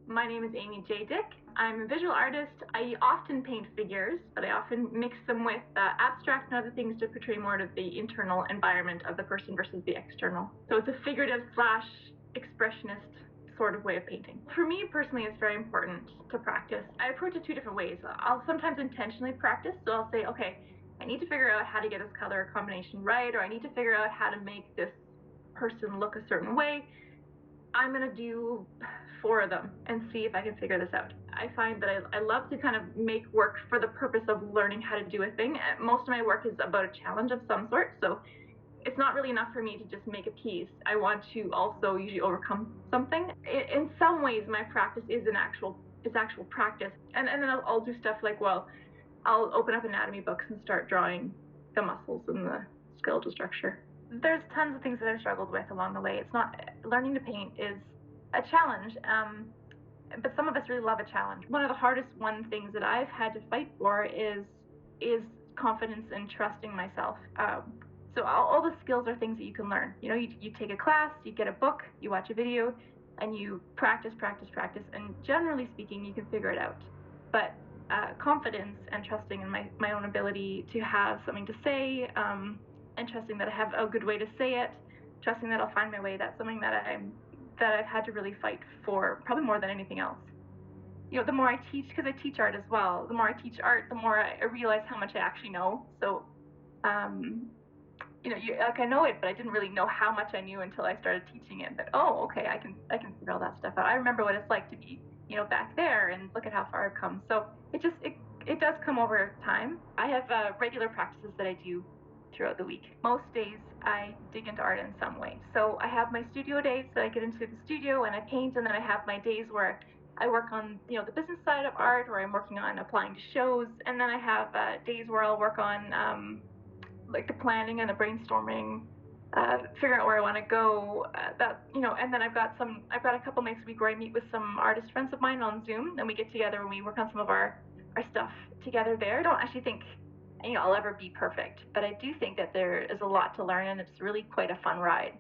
My name is J Dyck. I'm a visual artist. I often paint figures, but I often mix them with abstract and other things to portray more of the internal environment of the person versus the external. So it's a figurative slash expressionist sort of way of painting. For me personally, it's very important to practice. I approach it two different ways. I'll sometimes intentionally practice, so I'll say, okay, I need to figure out how to get this color combination right, or I need to figure out how to make this person look a certain way. I'm going to do 4 of them and see if I can figure this out. I find that I love to kind of make work for the purpose of learning how to do a thing. Most of my work is about a challenge of some sort, so it's not really enough for me to just make a piece. I want to also usually overcome something. In some ways, my practice is actual practice. And then I'll do stuff like, well, I'll open up anatomy books and start drawing the muscles and the skeletal structure. There's tons of things that I've struggled with along the way. It's not, learning to paint is a challenge, but some of us really love a challenge. One of the hardest things that I've had to fight for is confidence and trusting myself. So all the skills are things that you can learn. You know, you take a class, you get a book, you watch a video, and you practice, and generally speaking, you can figure it out. But confidence and trusting in my own ability to have something to say, and trusting that I have a good way to say it, trusting that I'll find my way, that's something that I've had to really fight for, probably more than anything else. You know, the more I teach, because I teach art as well, the more I teach art, the more I realize how much I actually know. So, you know, I know it, but I didn't really know how much I knew until I started teaching it. But oh, okay, I can figure all that stuff out. I remember what it's like to be, you know, back there, and look at how far I've come. So it does come over time. I have regular practices that I do throughout the week. Most days I dig into art in some way. So I have my studio days that I get into the studio and I paint, and then I have my days where I work on, you know, the business side of art, or I'm working on applying to shows, and then I have days where I'll work on like the planning and the brainstorming, figuring out where I want to go. That, you know, and then I've got a couple nights a week where I meet with some artist friends of mine on Zoom, and we get together and we work on some of our stuff together there. I don't actually think, you know, I'll ever be perfect, but I do think that there is a lot to learn, and it's really quite a fun ride.